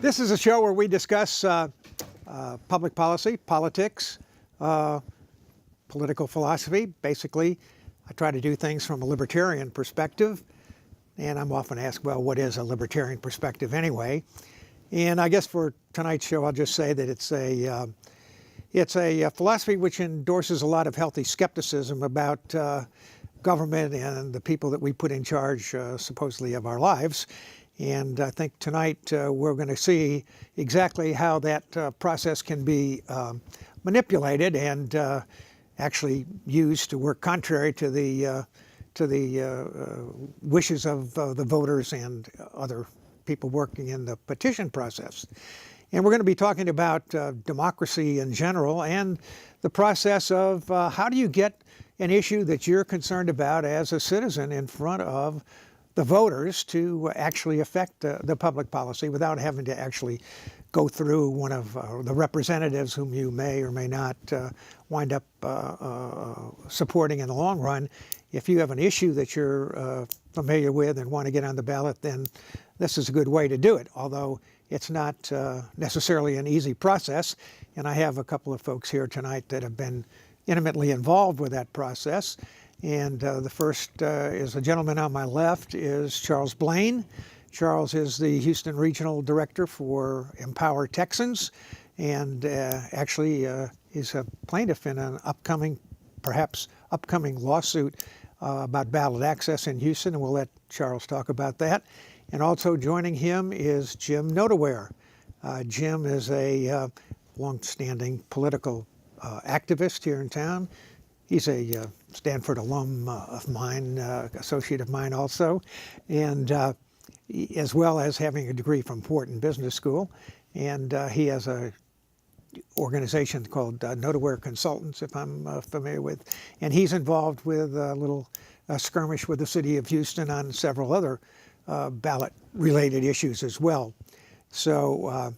This is a show where we discuss public policy, politics, political philosophy. Basically, I try to do things from a libertarian perspective, and I'm often asked, well, what is a libertarian perspective anyway? And I guess for tonight's show, I'll just say that it's a philosophy which endorses a lot of healthy skepticism about government and the people that we put in charge, supposedly, of our lives. And I think tonight we're going to see exactly how that process can be manipulated and actually used to work contrary to the wishes of the voters and other people working in the petition process. And we're going to be talking about democracy in general and the process of how do you get an issue that you're concerned about as a citizen in front of the voters to actually affect the public policy without having to actually go through one of the representatives whom you may or may not wind up supporting in the long run. If you have an issue that you're familiar with and want to get on the ballot, then this is a good way to do it, although it's not necessarily an easy process. And I have a couple of folks here tonight that have been intimately involved with that process. And the first is a gentleman on my left is Charles Blaine. Charles is the Houston Regional Director for Empower Texans, and actually is a plaintiff in an perhaps upcoming lawsuit about ballot access in Houston, and we'll let Charles talk about that. And also joining him is Jim Notaware. Jim is a long-standing political activist here in town. He's a Stanford alum of mine, associate of mine also, and as well as having a degree from Wharton Business School. And he has a organization called Notaware Consultants, if I'm familiar with. And he's involved with a little skirmish with the city of Houston on several other ballot-related issues as well. So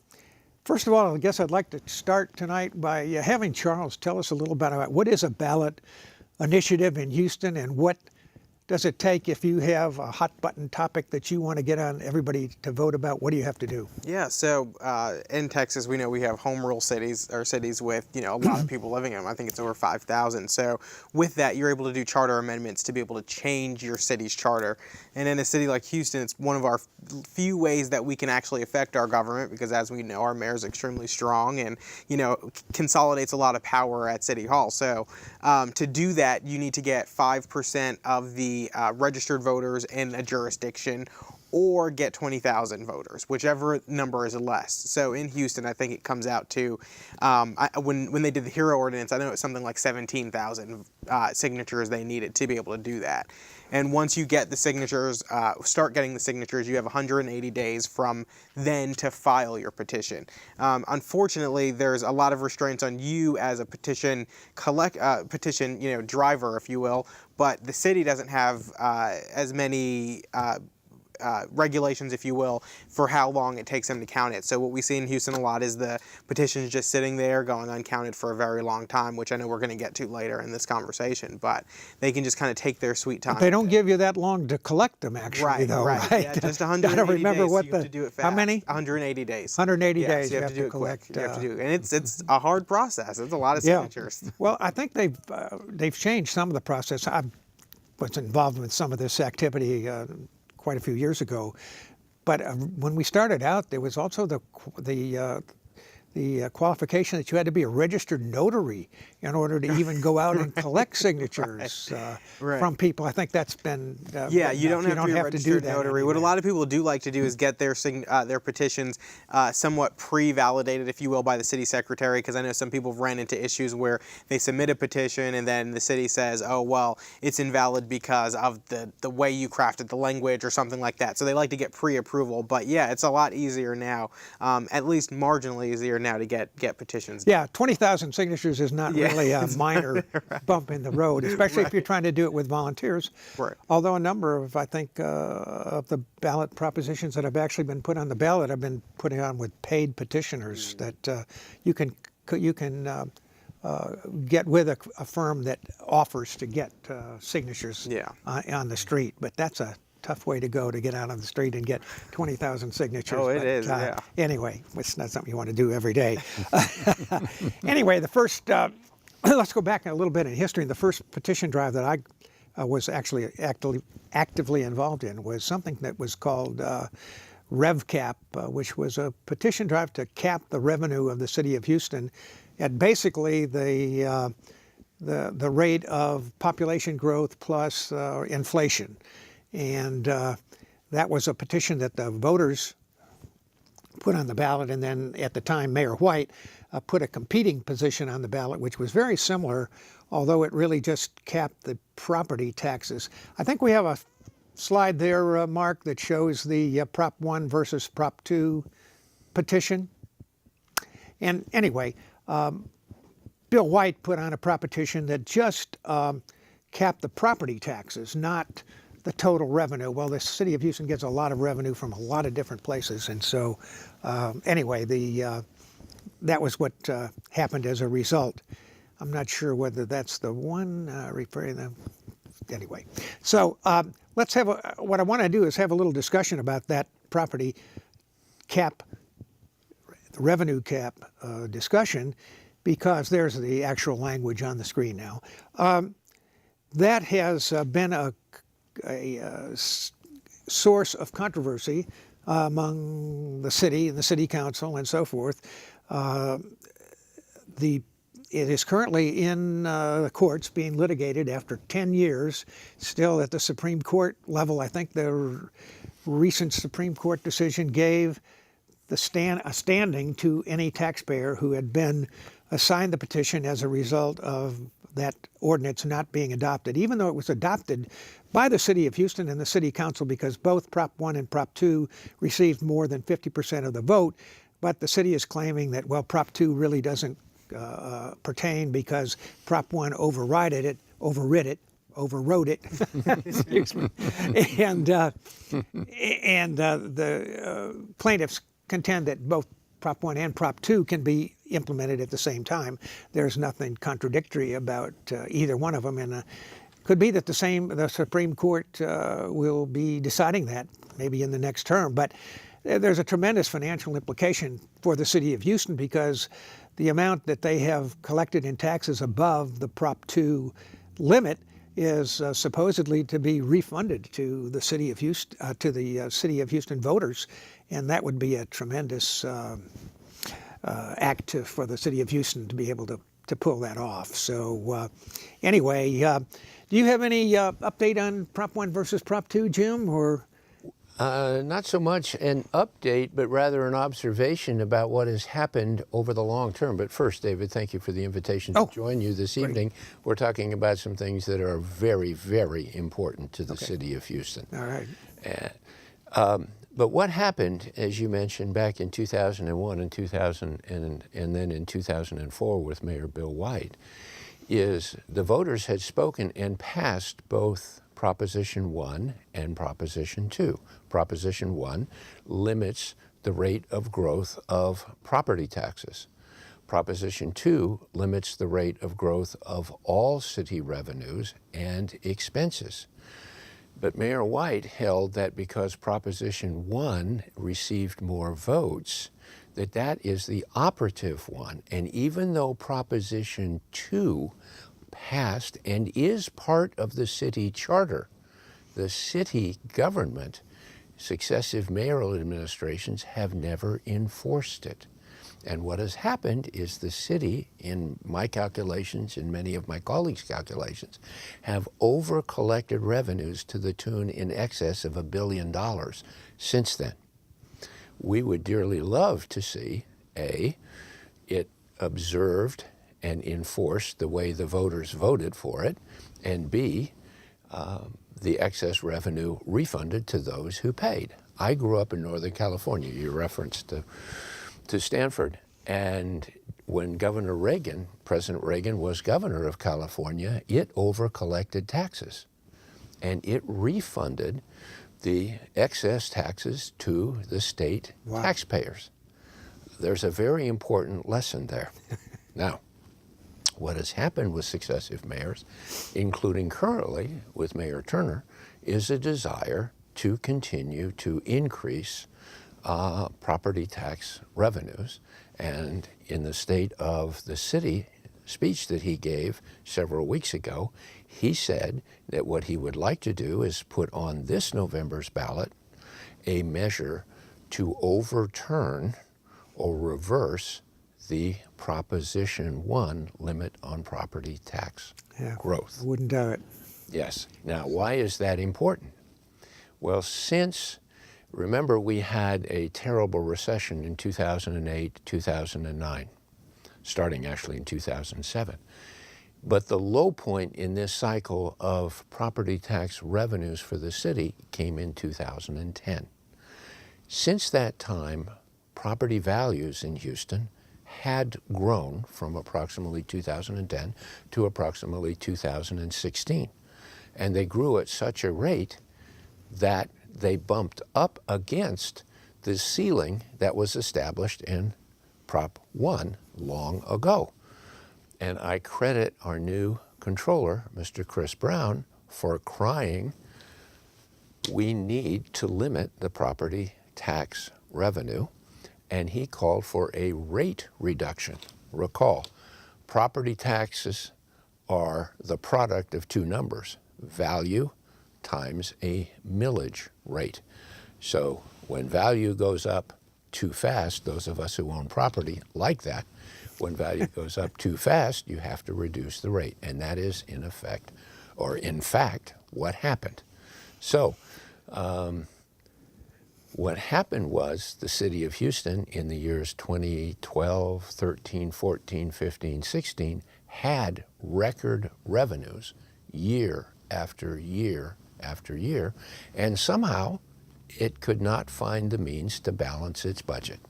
first of all, I guess I'd like to start tonight by having Charles tell us a little bit about what is a ballot initiative in Houston and what does it take if you have a hot button topic that you want to get on everybody to vote about? What do you have to do? Yeah, so in Texas, we know we have home rule cities, or cities with, a lot of people living in them. I think it's over 5,000. So with that, you're able to do charter amendments to be able to change your city's charter. And in a city like Houston, it's one of our few ways that we can actually affect our government, because as we know, our mayor is extremely strong and, consolidates a lot of power at City Hall. So to do that, you need to get 5% of the registered voters in a jurisdiction, or get 20,000 voters, whichever number is less. So in Houston, I think it comes out to, when they did the HERO ordinance, I know it's something like 17,000 signatures they needed to be able to do that. And once you get the signatures, start getting the signatures, you have 180 days from then to file your petition. Unfortunately, there's a lot of restraints on you as a petition driver, if you will, but the city doesn't have as many regulations, if you will, for how long it takes them to count it. So what we see in Houston a lot is the petitions just sitting there going uncounted for a very long time, which I know we're going to get to later in this conversation, but they can just kind of take their sweet time. But they don't give you that long to collect them, actually, though, right? Yeah, just 180 I don't remember days. What you have to do it fast. How many? 180 days. 180 yeah, days so you have to do it collect. quick. You have to do it. And it's a hard process. It's a lot of signatures. Yeah. Well, I think they've changed some of the process. I was involved with some of this activity quite a few years ago. But when we started out, there was also the qualification that you had to be a registered notary in order to even go out and collect signatures from people. I think that's been you don't have to be a registered notary. Anyway. What a lot of people do like to do is get their petitions somewhat pre-validated, if you will, by the city secretary, because I know some people have ran into issues where they submit a petition and then the city says, oh, well, it's invalid because of the way you crafted the language or something like that. So they like to get pre-approval. But yeah, it's a lot easier now, at least marginally easier now to get petitions done. Yeah, 20,000 signatures is not really a minor bump in the road, especially if you're trying to do it with volunteers. Right. Although a number of, I think, of the ballot propositions that have actually been put on the ballot have been put on with paid petitioners that you can you can get with a firm that offers to get signatures Yeah. on the street, but that's a tough way to go, to get out on the street and get 20,000 signatures. Oh, it but, is, yeah. Anyway, it's not something you want to do every day. Anyway, the first, let's go back a little bit in history. The first petition drive that I was actually actively involved in was something that was called REVCap, which was a petition drive to cap the revenue of the city of Houston at basically the rate of population growth plus inflation. And that was a petition that the voters put on the ballot, and then at the time Mayor White put a competing position on the ballot, which was very similar, although it really just capped the property taxes. I think we have a slide there, Mark, that shows the Prop 1 versus Prop 2 petition. And anyway, Bill White put on a proposition that just capped the property taxes, not the total revenue. Well, the city of Houston gets a lot of revenue from a lot of different places, and so anyway, that was what happened as a result. I'm not sure whether that's the one referring to them. Anyway, so let's have what I want to do is have a little discussion about that property cap, the revenue cap discussion, because there's the actual language on the screen now. That has been a source of controversy among the city and the city council and so forth. It is currently in the courts being litigated after 10 years, still at the Supreme Court level. I think the recent Supreme Court decision gave a standing to any taxpayer who had been assigned the petition as a result of that ordinance not being adopted, even though it was adopted by the city of Houston and the city council, because both Prop 1 and Prop 2 received more than 50% of the vote. But the city is claiming that, well, Prop 2 really doesn't pertain because Prop 1 overrode it, excuse me, and the plaintiffs contend that both Prop 1 and Prop 2 can be implemented at the same time. There's nothing contradictory about either one of them, and could be that the Supreme Court will be deciding that maybe in the next term. But there's a tremendous financial implication for the city of Houston, because the amount that they have collected in taxes above the Prop 2 limit is supposedly to be refunded to the city of Houston, voters, and that would be a tremendous act for the city of Houston to be able to pull that off. So anyway, do you have any update on Prop 1 versus Prop 2, Jim, or? Not so much an update, but rather an observation about what has happened over the long term. But first, David, thank you for the invitation to join you this evening. We're talking about some things that are very, very important to the city of Houston. All right. But what happened, as you mentioned, back in 2001 and 2000, and then in 2004 with Mayor Bill White, is the voters had spoken and passed both Proposition 1 and Proposition 2. Proposition 1 limits the rate of growth of property taxes. Proposition 2 limits the rate of growth of all city revenues and expenses. But Mayor White held that because Proposition 1 received more votes, that is the operative one. And even though Proposition 2 passed and is part of the city charter, the city government, successive mayoral administrations have never enforced it. And what has happened is the city, in my calculations and many of my colleagues' calculations, have over-collected revenues to the tune in excess of $1 billion since then. We would dearly love to see, A, it observed and enforced the way the voters voted for it, and B, the excess revenue refunded to those who paid. I grew up in Northern California. You referenced to Stanford. And when President Reagan was governor of California, it over-collected taxes. And it refunded the excess taxes to the state taxpayers. There's a very important lesson there. Now, what has happened with successive mayors, including currently with Mayor Turner, is a desire to continue to increase property tax revenues. And in the State of the City speech that he gave several weeks ago, he said that what he would like to do is put on this November's ballot a measure to overturn or reverse the Proposition 1 limit on property tax growth. I wouldn't doubt it. Yes. Now, why is that important? Well, remember, we had a terrible recession in 2008, 2009, starting actually in 2007. But the low point in this cycle of property tax revenues for the city came in 2010. Since that time, property values in Houston had grown from approximately 2010 to approximately 2016. And they grew at such a rate that they bumped up against the ceiling that was established in Prop 1 long ago. And I credit our new controller, Mr. Chris Brown, for crying, we need to limit the property tax revenue, and he called for a rate reduction. Recall, property taxes are the product of two numbers, value times a millage rate. So when value goes up too fast, those of us who own property like that, when value goes up too fast, you have to reduce the rate. And that is in effect, or in fact, what happened. So what happened was the city of Houston in the years 2012, 13, 14, 15, 16 had record revenues year after year after year, and somehow it could not find the means to balance its budget.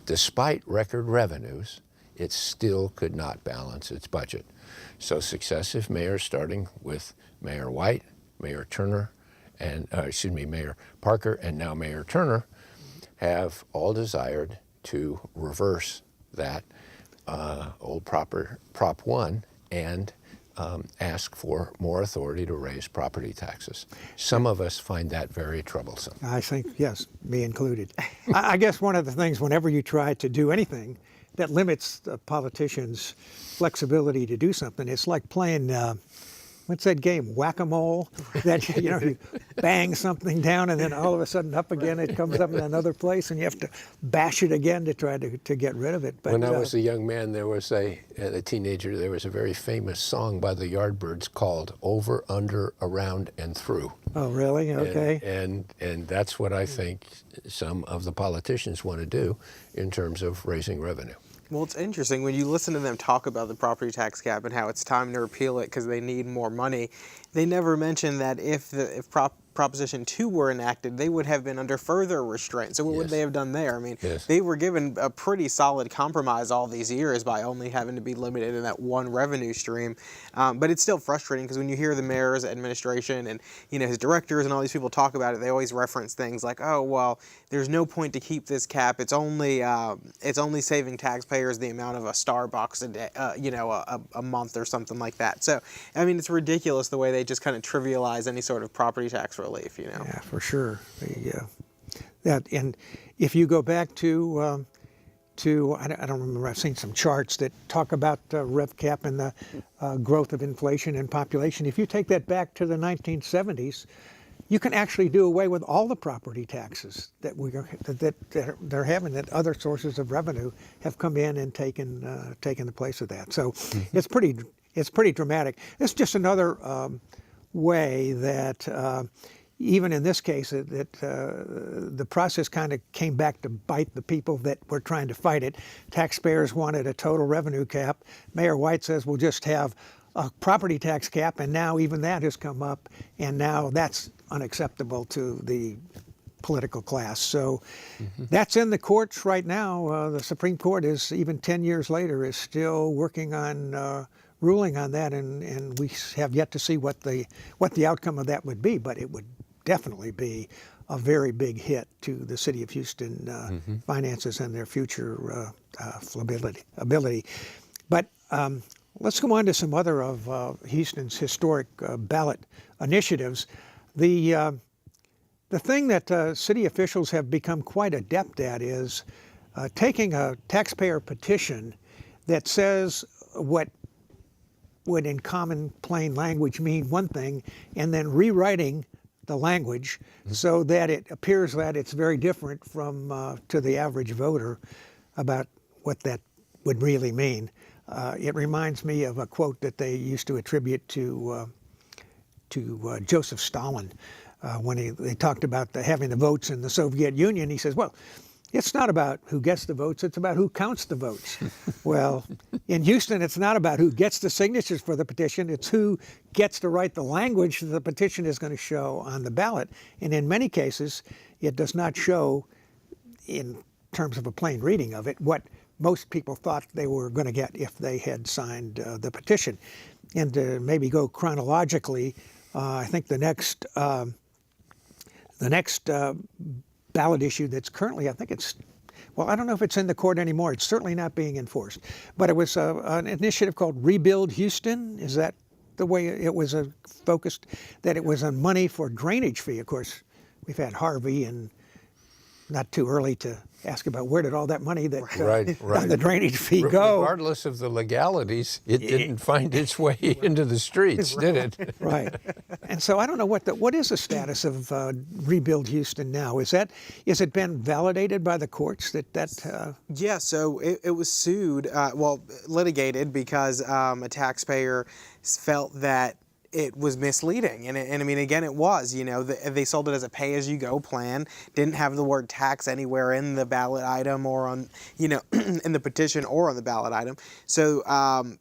Despite record revenues, it still could not balance its budget. So successive mayors, starting with Mayor White, Mayor Turner, and Mayor Parker, and now Mayor Turner, have all desired to reverse that old Prop 1 and ask for more authority to raise property taxes. Some of us find that very troublesome. I think, yes, me included. I guess one of the things, whenever you try to do anything that limits the politicians' flexibility to do something, it's like playing, what's that game, whack-a-mole? That, you bang something down and then all of a sudden up again, it comes up in another place and you have to bash it again to try to get rid of it. But, when I was a young man, there was a teenager, there was a very famous song by the Yardbirds called Over, Under, Around, and Through. Oh, really? Okay. And that's what I think some of the politicians want to do in terms of raising revenue. Well, it's interesting when you listen to them talk about the property tax cap and how it's time to repeal it because they need more money. They never mention that if Proposition 2 were enacted, they would have been under further restraint. So what would they have done there? I mean, they were given a pretty solid compromise all these years by only having to be limited in that one revenue stream. But it's still frustrating because when you hear the mayor's administration and his directors and all these people talk about it, they always reference things like, oh, well, there's no point to keep this cap. It's only saving taxpayers the amount of a Starbucks a day, a month or something like that. So, I mean, it's ridiculous the way they just kind of trivialize any sort of property tax relief, Yeah, for sure. And if you go back to I don't remember, I've seen some charts that talk about REVCap and the growth of inflation and population. If you take that back to the 1970s, you can actually do away with all the property taxes that they're having, that other sources of revenue have come in and taken the place of that. So it's pretty dramatic. It's just another way that even in this case, that the process kind of came back to bite the people that were trying to fight it. Taxpayers wanted a total revenue cap. Mayor White says we'll just have a property tax cap, and now even that has come up, and now that's unacceptable to the political class. So that's in the courts right now. The Supreme Court is, even 10 years later, is still working on ruling on that, and we have yet to see what the outcome of that would be, but it would definitely be a very big hit to the city of Houston finances and their future ability. But let's go on to some other of Houston's historic ballot initiatives. The thing that city officials have become quite adept at is taking a taxpayer petition that says what would in common plain language mean one thing, and then rewriting the language so that it appears that it's very different from to the average voter about what that would really mean. It reminds me of a quote that they used to attribute to Joseph Stalin when they talked about having the votes in the Soviet Union. He says, well, it's not about who gets the votes, it's about who counts the votes. Well, in Houston, it's not about who gets the signatures for the petition, it's who gets to write the language that the petition is going to show on the ballot. And in many cases, it does not show, in terms of a plain reading of it, what most people thought they were going to get if they had signed the petition. And to maybe go chronologically, I think the next ballot issue that's currently, I think it's, well, I don't know if it's in the court anymore. It's certainly not being enforced. But it was an initiative called Rebuild Houston. Is that the way it was focused? That it was on money for drainage fee. Of course, we've had Harvey, and not too early to ask about where did all that money that on the drainage fee go. Regardless of the legalities, it didn't find its way into the streets, did it? Right. And so I don't know what is the status of Rebuild Houston now? Is it been validated by the courts Yeah, so it was sued, litigated because a taxpayer felt that it was misleading, and I mean, again, it was. They sold it as a pay-as-you-go plan. Didn't have the word tax anywhere in the ballot item or on, in the petition or on the ballot item. So,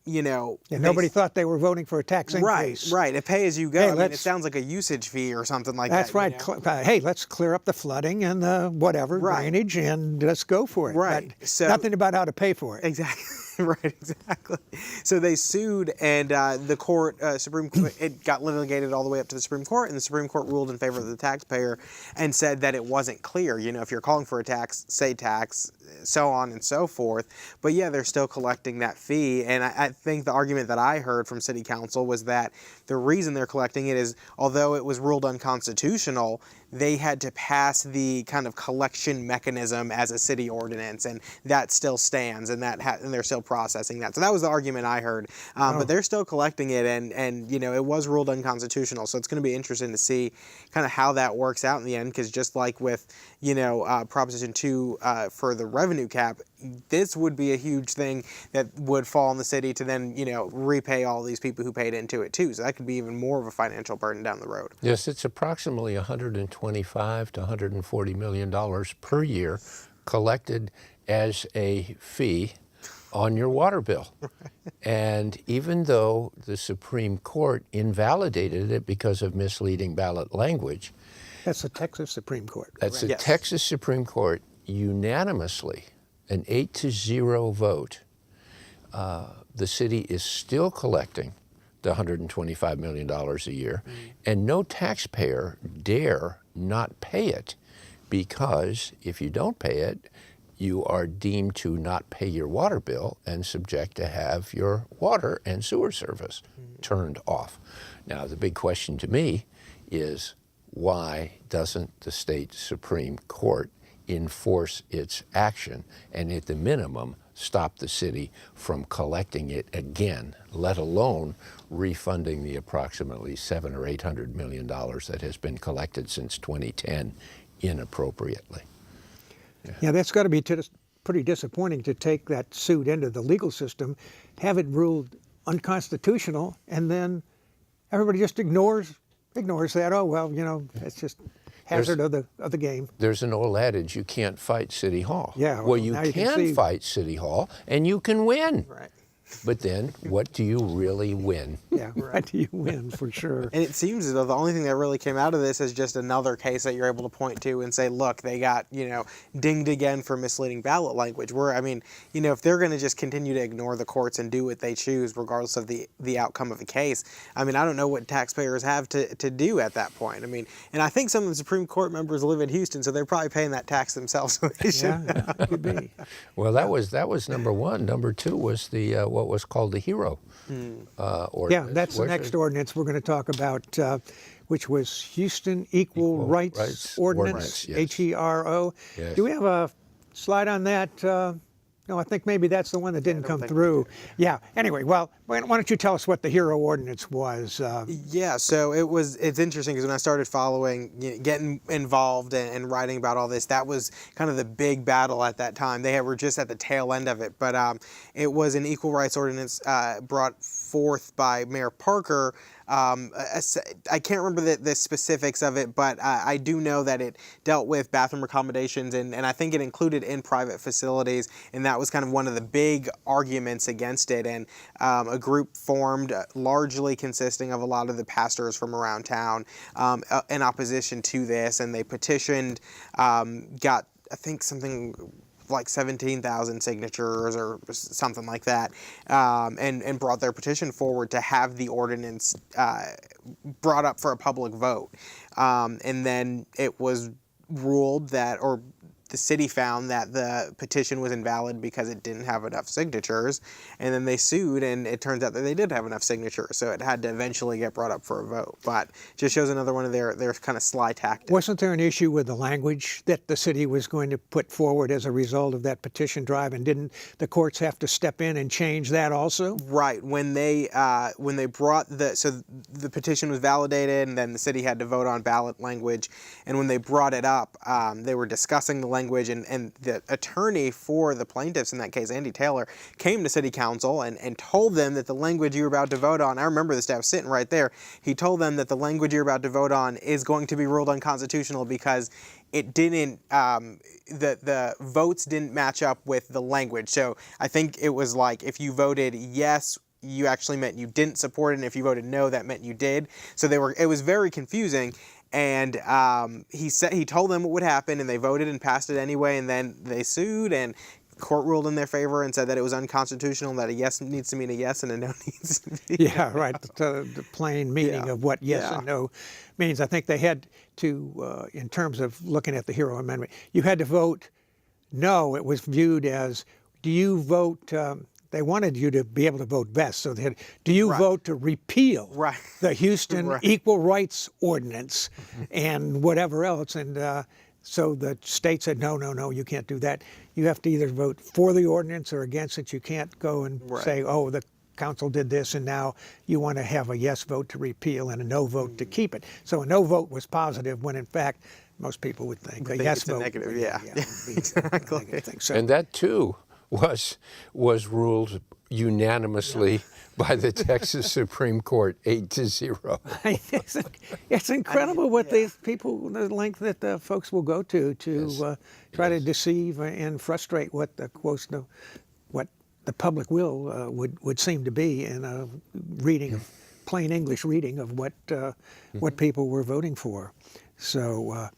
nobody thought they were voting for a tax increase. Right. A pay-as-you-go. Hey, it sounds like a usage fee or something like that. That's right. Hey, let's clear up the flooding and the whatever drainage, and let's go for it. Right. So nothing about how to pay for it. Exactly. Right, exactly. So they sued, and the court, Supreme Court, it got litigated all the way up to the Supreme Court, and the Supreme Court ruled in favor of the taxpayer and said that it wasn't clear. If you're calling for a tax, say tax, so on and so forth. But yeah, they're still collecting that fee, and I think the argument that I heard from City Council was that the reason they're collecting it is, although it was ruled unconstitutional, they had to pass the kind of collection mechanism as a city ordinance, and that still stands, and and they're still processing that. So that was the argument I heard. But they're still collecting it, and it was ruled unconstitutional. So it's going to be interesting to see kind of how that works out in the end, because just like with Proposition 2 for the revenue cap, this would be a huge thing that would fall on the city to then repay all these people who paid into it too. So that could be even more of a financial burden down the road. Yes, it's approximately $125 to $140 million per year collected as a fee on your water bill. And even though the Supreme Court invalidated it because of misleading ballot language, that's the Texas Supreme Court. That's the Texas Supreme Court unanimously, an 8-0 vote. The city is still collecting the $125 million a year, and no taxpayer dare not pay it, because if you don't pay it, you are deemed to not pay your water bill and subject to have your water and sewer service turned off. Now, the big question to me is, why doesn't the state Supreme Court enforce its action and at the minimum stop the city from collecting it again, let alone refunding the approximately $700 or $800 million that has been collected since 2010 inappropriately? Yeah, that's got to be pretty disappointing to take that suit into the legal system, have it ruled unconstitutional, and then everybody just ignores that. Oh, well, it's just hazard of the game. There's an old adage, you can't fight City Hall. Yeah. Well, you can fight City Hall, and you can win. Right. But then, what do you really win? Yeah, what do you win, for sure? And it seems as though the only thing that really came out of this is just another case that you're able to point to and say, look, they got, dinged again for misleading ballot language. If they're going to just continue to ignore the courts and do what they choose, regardless of the outcome of the case, I don't know what taxpayers have to do at that point. And I think some of the Supreme Court members live in Houston, so they're probably paying that tax themselves. So they should. Yeah, could be. Well, that was number one. Number two was the what was called the HERO ordinance. Yeah, that's the next ordinance we're going to talk about, which was Houston Equal Rights Ordinance, yes. HERO. Yes. Do we have a slide on that? No, I think maybe that's the one that didn't come through. Yeah. Anyway, well, why don't you tell us what the HERO ordinance was? Yeah, so it's interesting because when I started following, getting involved and writing about all this, that was kind of the big battle at that time. They were just at the tail end of it, but it was an equal rights ordinance brought forth by Mayor Parker. I can't remember the specifics of it, but I do know that it dealt with bathroom accommodations, and I think it included in private facilities, and that was kind of one of the big arguments against it. And a group formed, largely consisting of a lot of the pastors from around town, in opposition to this, and they petitioned, got, I think, something like 17,000 signatures or something like that, and brought their petition forward to have the ordinance brought up for a public vote. And then it was ruled that, or the city found that the petition was invalid because it didn't have enough signatures, and then they sued, and it turns out that they did have enough signatures, so it had to eventually get brought up for a vote. But just shows another one of their kind of sly tactics. Wasn't there an issue with the language that the city was going to put forward as a result of that petition drive, and didn't the courts have to step in and change that also? Right. When they brought the petition was validated, and then the city had to vote on ballot language, and when they brought it up, they were discussing the language, and the attorney for the plaintiffs in that case, Andy Taylor, came to city council and told them that the language you were about to vote on, I remember this, I was sitting right there, he told them that the language you're about to vote on is going to be ruled unconstitutional because it didn't, the votes didn't match up with the language. So I think it was like if you voted yes, you actually meant you didn't support it, and if you voted no, that meant you did. So it was very confusing. And he told them what would happen, and they voted and passed it anyway, and then they sued, and the court ruled in their favor and said that it was unconstitutional, and that a yes needs to mean a yes and a no needs to be Yeah, right. The plain meaning of what yes and no means. I think they had to, in terms of looking at the HERO Amendment, you had to vote no. It was viewed as, do you vote... they wanted you to be able to vote best. So they had, do you vote to repeal the Houston Equal Rights Ordinance and whatever else? And so the state said, no, you can't do that. You have to either vote for the ordinance or against it. You can't go and say, oh, the council did this, and now you want to have a yes vote to repeal and a no vote to keep it. So a no vote was positive when, in fact, most people would think a yes vote negative, would be exactly. a negative thing. So, And that, too, was ruled unanimously by the Texas Supreme Court 8-0. It's incredible what these people, the length that the folks will go to try to deceive and frustrate what the public will would seem to be in a reading, plain English reading of what people were voting for. So,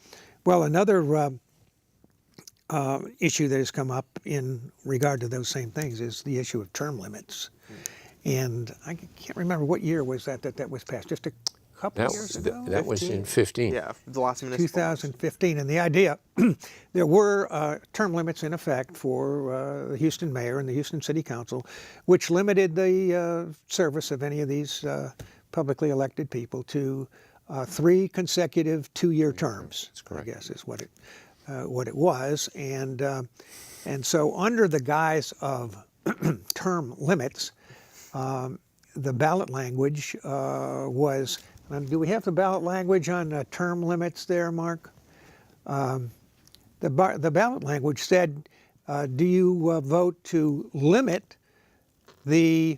well, another issue that has come up in regard to those same things is the issue of term limits. And I can't remember what year was that was passed, just a couple of years ago? That was in 15. Yeah, the last municipal. 2015. And the idea, there were term limits in effect for the Houston mayor and the Houston City Council, which limited the service of any of these publicly elected people to 3 consecutive 2-year terms. That's correct. I guess is what it was. And so under the guise of term limits, the ballot language was, do we have the ballot language on term limits there, Mark? The ballot language said, do you vote to limit the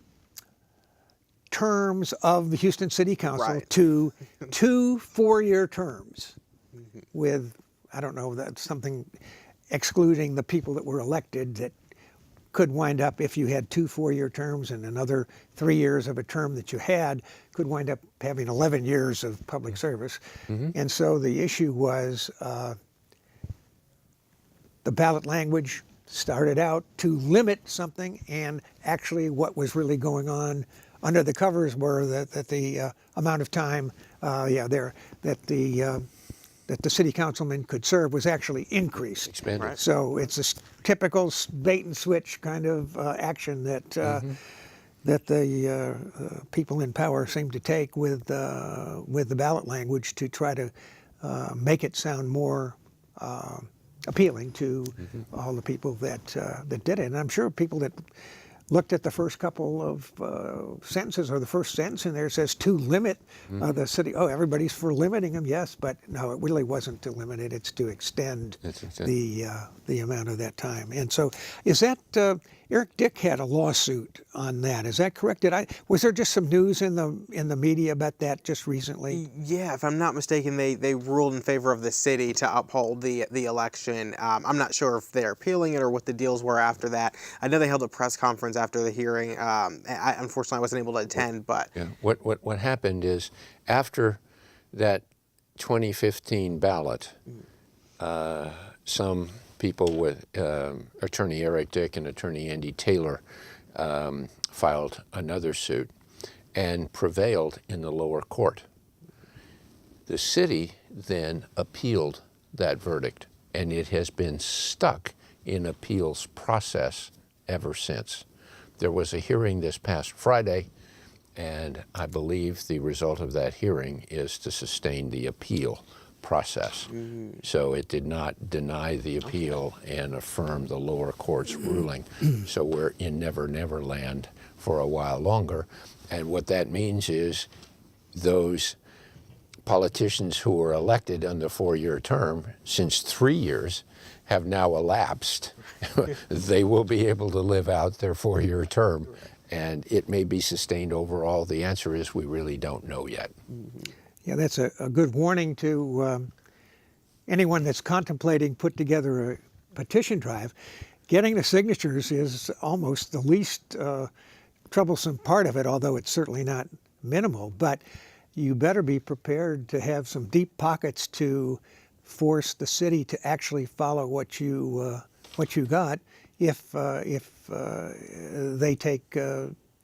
terms of the Houston City Council to 2 4-year terms with, I don't know, that's something excluding the people that were elected that could wind up, if you had 2 4-year terms and another 3 years of a term that you had, could wind up having 11 years of public service. And so the issue was the ballot language started out to limit something, and actually what was really going on under the covers were that the amount of time that the city councilman could serve was actually increased. Expanded. So it's a typical bait and switch kind of action that that the people in power seem to take with the ballot language to try to make it sound more appealing to all the people that did it. And I'm sure people that looked at the first couple of sentences, or the first sentence in there says to limit the city. Oh, everybody's for limiting them, yes, but no, it really wasn't to limit it. It's to extend the amount of that time. And so, is that Eric Dick had a lawsuit on that? Is that correct? Was there just some news in the media about that just recently? Yeah, if I'm not mistaken, they ruled in favor of the city to uphold the election. I'm not sure if they're appealing it or what the deals were after that. I know they held a press conference after the hearing. Unfortunately, I wasn't able to attend, but yeah. What happened is, after that 2015 ballot, some people with Attorney Eric Dick and Attorney Andy Taylor filed another suit and prevailed in the lower court. The city then appealed that verdict, and it has been stuck in appeals process ever since. There was a hearing this past Friday, and I believe the result of that hearing is to sustain the appeal process. So it did not deny the appeal and affirm the lower court's ruling. So we're in Never Never Land for a while longer. And what that means is those politicians who were elected on the 4-year term, since 3 years have now elapsed, they will be able to live out their 4-year term. And it may be sustained overall. The answer is we really don't know yet. Yeah, that's a good warning to anyone that's contemplating put together a petition drive. Getting the signatures is almost the least troublesome part of it, although it's certainly not minimal. But you better be prepared to have some deep pockets to force the city to actually follow what you got if they take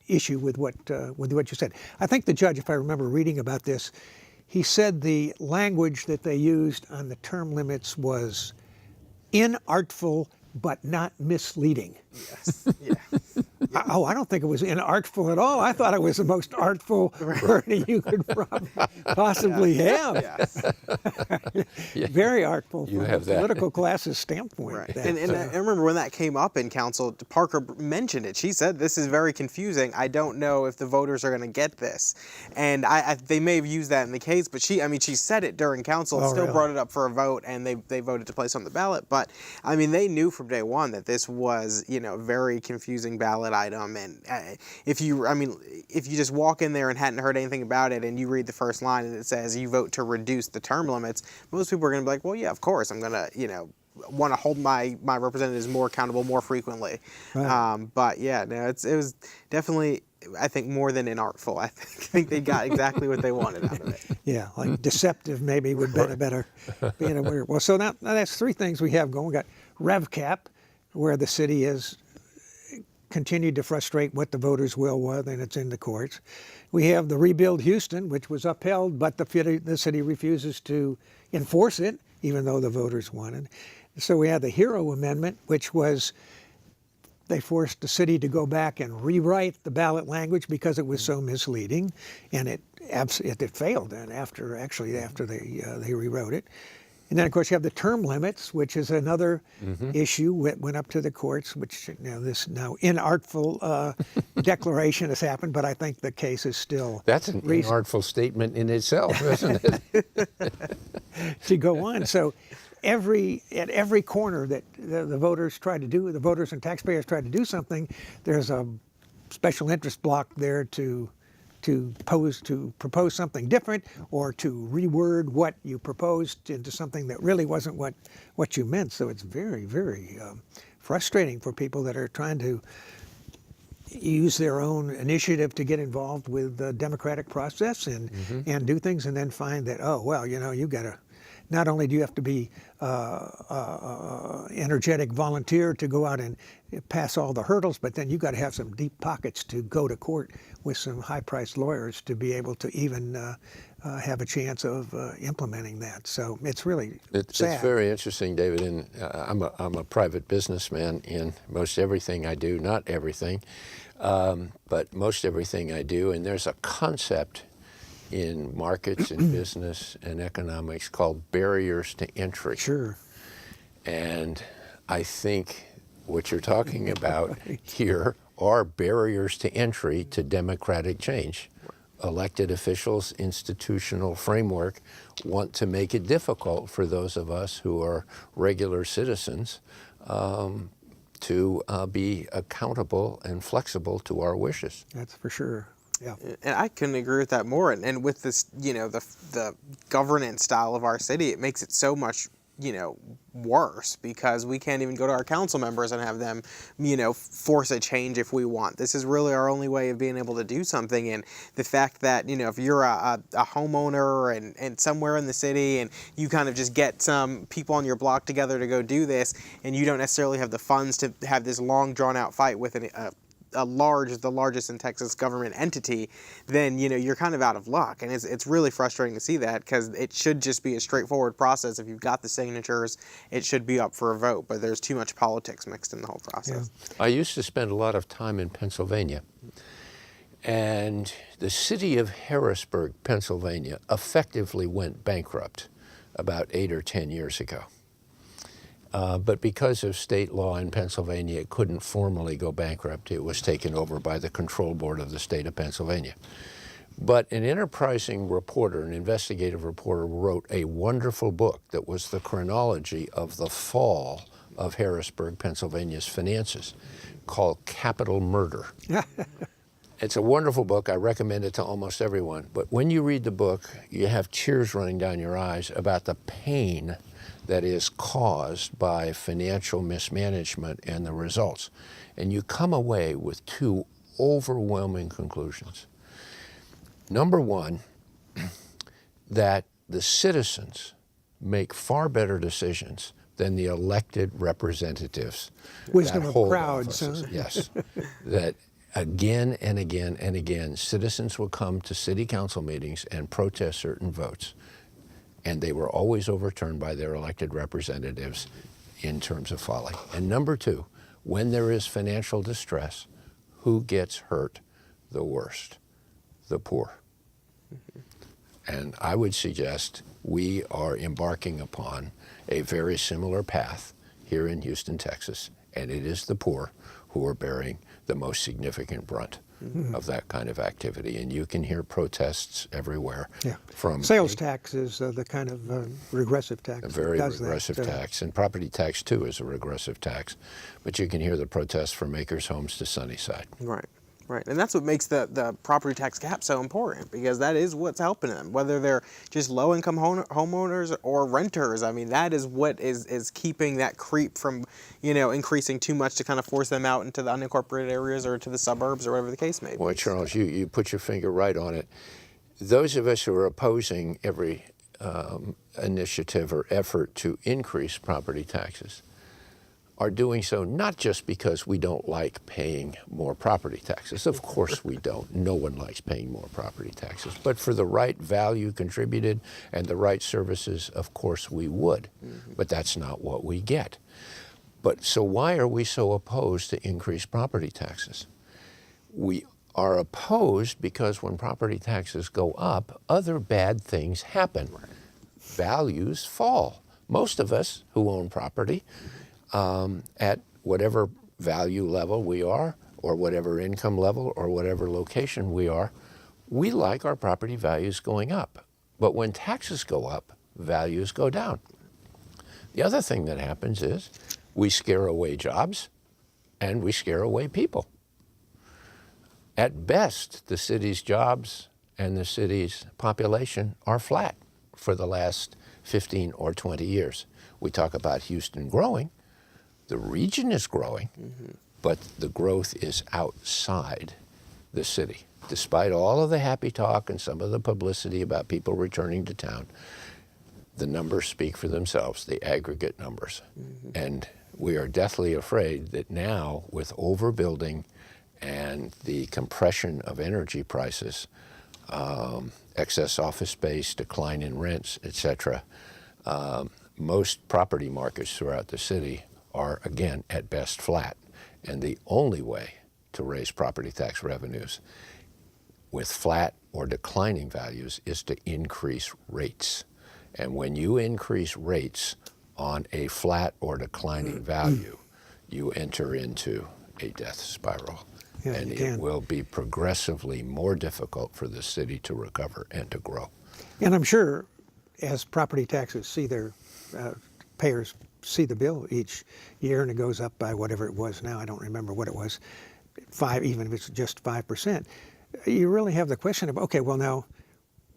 issue with what you said. I think the judge, if I remember reading about this, he said the language that they used on the term limits was inartful but not misleading. yes, yeah. I don't think it was inartful at all. I thought it was the most artful wording you could possibly have. Yes. Very artful You from have the that. political class's standpoint. Right. That, And I remember when that came up in council, Parker mentioned it. She said, this is very confusing. I don't know if the voters are going to get this. And they may have used that in the case, but she said it during council, Oh, still really? brought it up for a vote, and they voted to place on the ballot. But, I mean, they knew from day one that this was, a very confusing ballot item. And if you just walk in there and hadn't heard anything about it, and you read the first line and it says you vote to reduce the term limits, most people are going to be like, well, yeah, of course, I'm going to, want to hold my representatives more accountable more frequently. Right. But yeah, no, it was definitely, I think, more than inartful. I think they got exactly what they wanted out of it. Yeah, like deceptive maybe would be a better word. Well, so now that's three things we have going. We got REVCap, where the city has continued to frustrate what the voters' will was, and it's in the courts. We have the Rebuild Houston, which was upheld, but the city refuses to enforce it, even though the voters wanted. So we had the Hero Amendment, which was they forced the city to go back and rewrite the ballot language because it was so misleading, and it failed. And after they rewrote it. And then, of course, you have the term limits, which is another issue. Went up to the courts, which this inartful declaration has happened, but I think the case is still That's an inartful statement in itself, isn't it? to go on. So at every corner that the voters try to do, the voters and taxpayers try to do something, there's a special interest block there to propose something different, or to reword what you proposed into something that really wasn't what you meant. So it's very, very frustrating for people that are trying to use their own initiative to get involved with the democratic process and do things, and then find that, oh, well, you got to, not only do you have to be energetic volunteer to go out and pass all the hurdles, but then you got to have some deep pockets to go to court with some high-priced lawyers to be able to even have a chance of implementing that. So it's really sad. It's very interesting, David. And I'm a private businessman in most everything I do, not everything. but most everything I do. And there's a concept in markets and business and economics called barriers to entry. Sure. And I think what you're talking about here are barriers to entry to democratic change. Elected officials, institutional framework want to make it difficult for those of us who are regular citizens to be accountable and flexible to our wishes. That's for sure. Yeah. And I couldn't agree with that more. And with this, the governance style of our city, it makes it so much, worse, because we can't even go to our council members and have them, force a change if we want. This is really our only way of being able to do something. And the fact that, if you're a homeowner and somewhere in the city and you kind of just get some people on your block together to go do this, and you don't necessarily have the funds to have this long drawn out fight with the largest in Texas government entity, then you're kind of out of luck. And it's really frustrating to see that, because it should just be a straightforward process. If you've got the signatures, it should be up for a vote, but there's too much politics mixed in the whole process. I used to spend a lot of time in Pennsylvania, and the city of Harrisburg, Pennsylvania, effectively went bankrupt about 8 or 10 years ago. But because of state law in Pennsylvania, it couldn't formally go bankrupt. It was taken over by the control board of the state of Pennsylvania. But an enterprising reporter, an investigative reporter, wrote a wonderful book that was the chronology of the fall of Harrisburg, Pennsylvania's finances, called Capital Murder. It's a wonderful book. I recommend it to almost everyone. But when you read the book, you have tears running down your eyes about the pain that is caused by financial mismanagement and the results. And you come away with two overwhelming conclusions. Number one, that the citizens make far better decisions than the elected representatives. Wisdom that of hold crowds. offices. Yes. That again and again and again, citizens will come to city council meetings and protest certain votes. And they were always overturned by their elected representatives in terms of folly. And number two, when there is financial distress, who gets hurt the worst? The poor. And I would suggest we are embarking upon a very similar path here in Houston, Texas, and it is the poor who are bearing the most significant brunt of that kind of activity. And you can hear protests everywhere. Yeah. From Sales tax is the kind of regressive tax. a very that does regressive that. tax, and property tax too is a regressive tax. But you can hear the protests from Acres Homes to Sunnyside. Right. Right, and that's what makes the property tax cap so important, because that is what's helping them, whether they're just low-income homeowners or renters. I mean, that is what is keeping that creep from, increasing too much to kind of force them out into the unincorporated areas or to the suburbs or whatever the case may be. Boy, Charles, you put your finger right on it. Those of us who are opposing every initiative or effort to increase property taxes are doing so not just because we don't like paying more property taxes. Of course we don't. No one likes paying more property taxes. But for the right value contributed and the right services, of course we would. But that's not what we get. But so why are we so opposed to increased property taxes? We are opposed because when property taxes go up, other bad things happen. Values fall. Most of us who own property, at whatever value level we are, or whatever income level, or whatever location we are, we like our property values going up. But when taxes go up, values go down. The other thing that happens is we scare away jobs and we scare away people. At best, the city's jobs and the city's population are flat for the last 15 or 20 years. We talk about Houston growing. The region is growing, but the growth is outside the city. Despite all of the happy talk and some of the publicity about people returning to town, the numbers speak for themselves, the aggregate numbers. And we are deathly afraid that now, with overbuilding and the compression of energy prices, excess office space, decline in rents, etc., most property markets throughout the city are, again, at best flat. And the only way to raise property tax revenues with flat or declining values is to increase rates. And when you increase rates on a flat or declining value, you enter into a death spiral. Yeah, and it will be progressively more difficult for the city to recover and to grow. And I'm sure as property taxes see their payers see the bill each year and it goes up by whatever it was now, I don't remember what it was, even if it's just 5%, you really have the question of, okay, well now,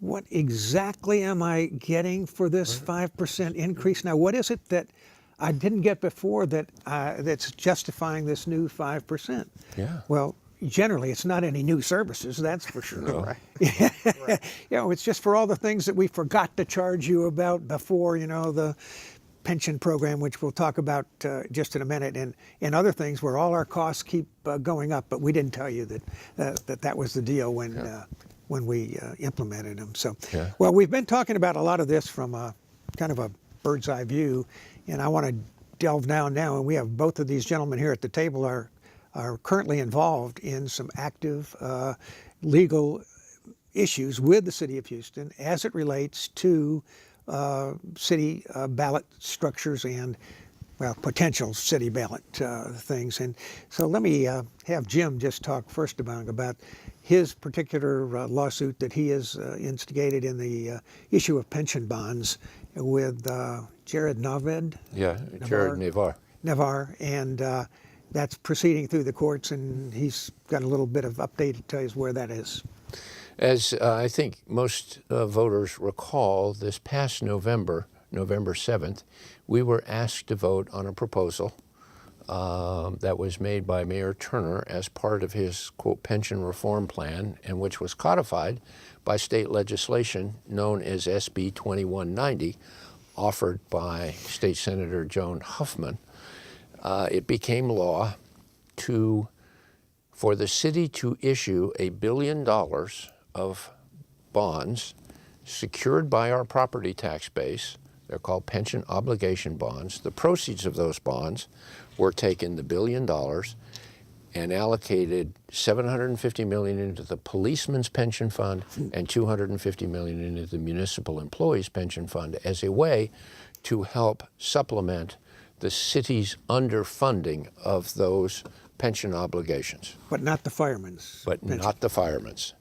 what exactly am I getting for this 5% increase? Now, what is it that I didn't get before that's justifying this new 5%? Yeah. Well, generally, it's not any new services, that's for sure. No. Right. Right. You know, it's just for all the things that we forgot to charge you about before, you know, the pension program, which we'll talk about just in a minute, and other things where all our costs keep going up, but we didn't tell you that was the deal when we implemented them. So, well, we've been talking about a lot of this from a kind of a bird's eye view, and I want to delve down now, and we have both of these gentlemen here at the table are currently involved in some active legal issues with the City of Houston as it relates to city ballot structures and, well, potential city ballot things. And so let me have Jim just talk first about his particular lawsuit that he has instigated in the issue of pension bonds with Jared Naved. Yeah, Jared Navar, and that's proceeding through the courts, and he's got a little bit of update to tell us where that is. As I think most voters recall, this past November 7th, we were asked to vote on a proposal that was made by Mayor Turner as part of his, quote, pension reform plan, and which was codified by state legislation known as SB 2190, offered by State Senator Joan Huffman. It became law for the city to issue $1 billion of bonds secured by our property tax base. They're called pension obligation bonds. The proceeds of those bonds were taken, the $1 billion, and allocated $750 million into the policeman's pension fund and $250 million into the municipal employees pension fund as a way to help supplement the city's underfunding of those pension obligations. But not the firemen's. But pension. not the firemen's.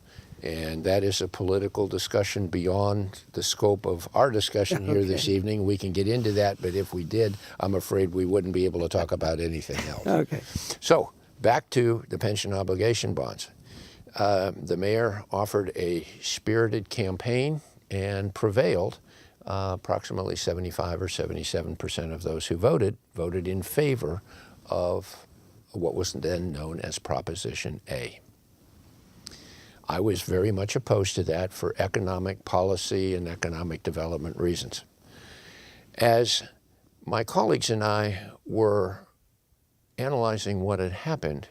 And that is a political discussion beyond the scope of our discussion here this evening. We can get into that, but if we did, I'm afraid we wouldn't be able to talk about anything else. Okay. So back to the pension obligation bonds. The mayor offered a spirited campaign and prevailed. Approximately 75 or 77% of those who voted in favor of what was then known as Proposition A. I was very much opposed to that for economic policy and economic development reasons. As my colleagues and I were analyzing what had happened,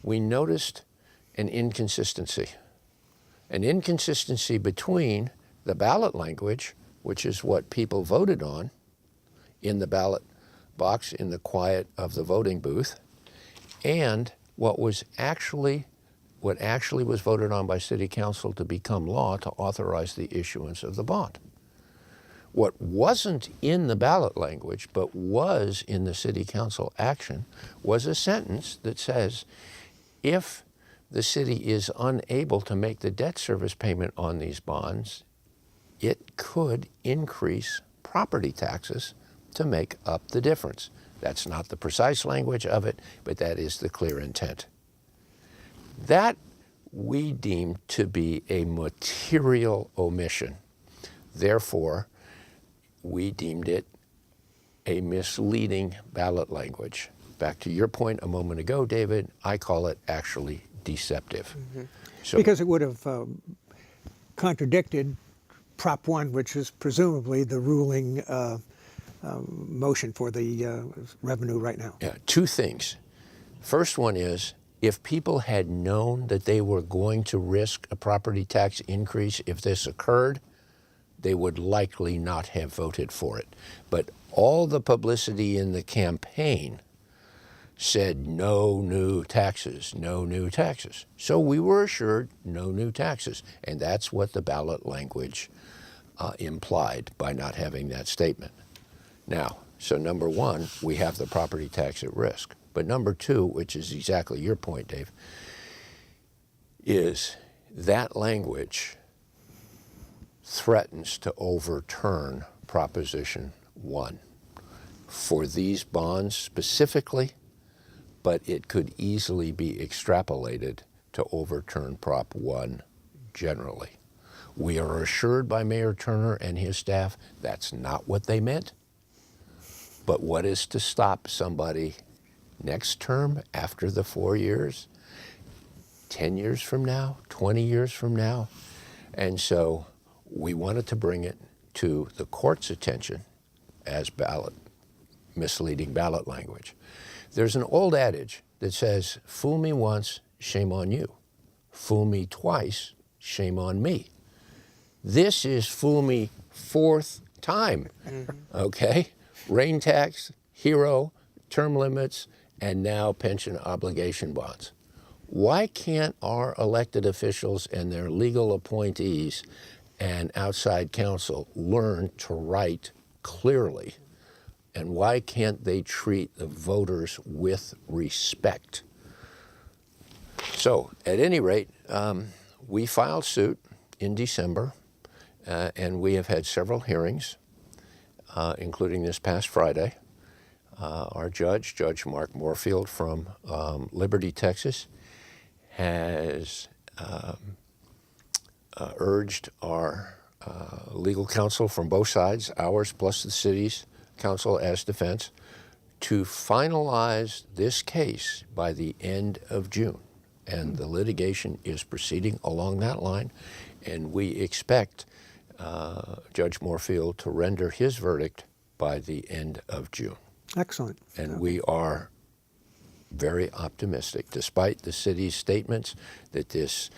we noticed an inconsistency between the ballot language, which is what people voted on in the ballot box in the quiet of the voting booth, and what actually was voted on by City Council to become law to authorize the issuance of the bond. What wasn't in the ballot language but was in the City Council action was a sentence that says, if the city is unable to make the debt service payment on these bonds, it could increase property taxes to make up the difference. That's not the precise language of it, but that is the clear intent. That we deemed to be a material omission. Therefore, we deemed it a misleading ballot language. Back to your point a moment ago, David, I call it actually deceptive. Mm-hmm. So, because it would have contradicted Prop 1, which is presumably the ruling motion for the revenue right now. yeah, two things. First one is, if people had known that they were going to risk a property tax increase if this occurred, they would likely not have voted for it. But all the publicity in the campaign said no new taxes, no new taxes. So we were assured no new taxes. And that's what the ballot language implied by not having that statement. Now, so number one, we have the property tax at risk. But number two, which is exactly your point, Dave, is that language threatens to overturn Proposition 1 for these bonds specifically, but it could easily be extrapolated to overturn Prop 1 generally. We are assured by Mayor Turner and his staff that's not what they meant. But what is to stop somebody next term, after the 4 years, 10 years from now, 20 years from now? And so we wanted to bring it to the court's attention as misleading ballot language. There's an old adage that says, fool me once, shame on you. Fool me twice, shame on me. This is fool me fourth time, okay? Rain tax, hero, term limits, and now pension obligation bonds. Why can't our elected officials and their legal appointees and outside counsel learn to write clearly? And why can't they treat the voters with respect? So, at any rate, we filed suit in December, and we have had several hearings, including this past Friday. Our judge, Judge Mark Moorfield from Liberty, Texas, has urged our legal counsel from both sides, ours plus the city's counsel as defense, to finalize this case by the end of June. And the litigation is proceeding along that line, and we expect Judge Moorfield to render his verdict by the end of June. Excellent. And we are very optimistic, despite the city's statements that this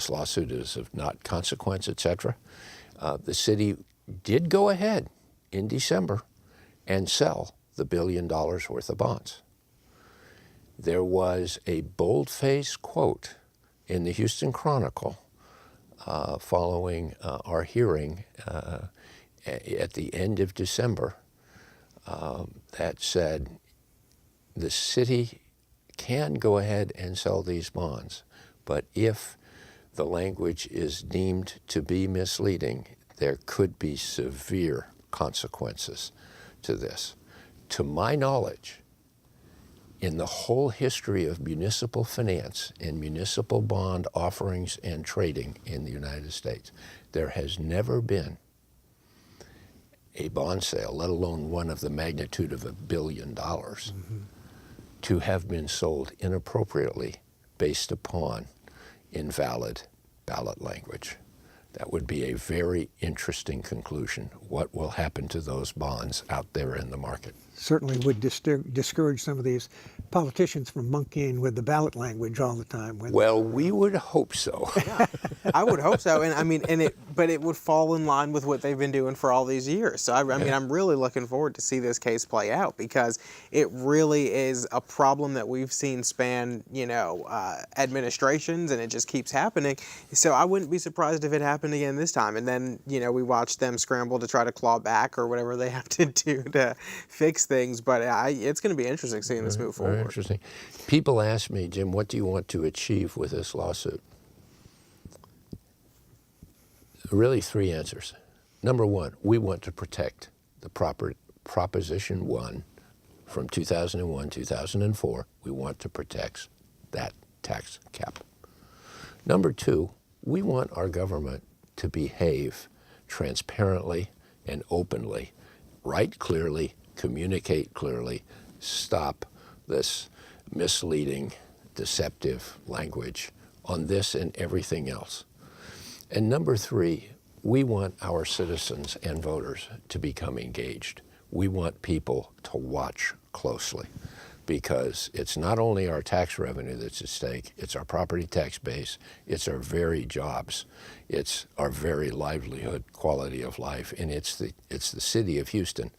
lawsuit is of not consequence, etc. The city did go ahead in December and sell the $1 billion worth of bonds. There was a bold-faced quote in the Houston Chronicle following our hearing at the end of December that said the city can go ahead and sell these bonds, but if the language is deemed to be misleading, there could be severe consequences to this. To my knowledge, in the whole history of municipal finance and municipal bond offerings and trading in the United States, there has never been a bond sale, let alone one of the magnitude of $1 billion, to have been sold inappropriately based upon invalid ballot language. That would be a very interesting conclusion. What will happen to those bonds out there in the market? Certainly would discourage some of these politicians from monkeying with the ballot language all the time. Well, we would hope so. Yeah, I would hope so, and I mean, but it would fall in line with what they've been doing for all these years. So I mean, I'm really looking forward to see this case play out, because it really is a problem that we've seen span, administrations, and it just keeps happening. So I wouldn't be surprised if it happened again this time, and then we watch them scramble to try to claw back or whatever they have to do to fix things. But it's going to be interesting seeing this move forward. Very interesting. People ask me, Jim, what do you want to achieve with this lawsuit? Really, three answers. Number one, we want to protect the Proposition 1 from 2001, 2004. We want to protect that tax cap. Number two, we want our government to behave transparently and openly, write clearly, communicate clearly, stop this misleading, deceptive language on this and everything else. And number three, we want our citizens and voters to become engaged. We want people to watch closely, because it's not only our tax revenue that's at stake, it's our property tax base, it's our very jobs, it's our very livelihood, quality of life, and it's the city of Houston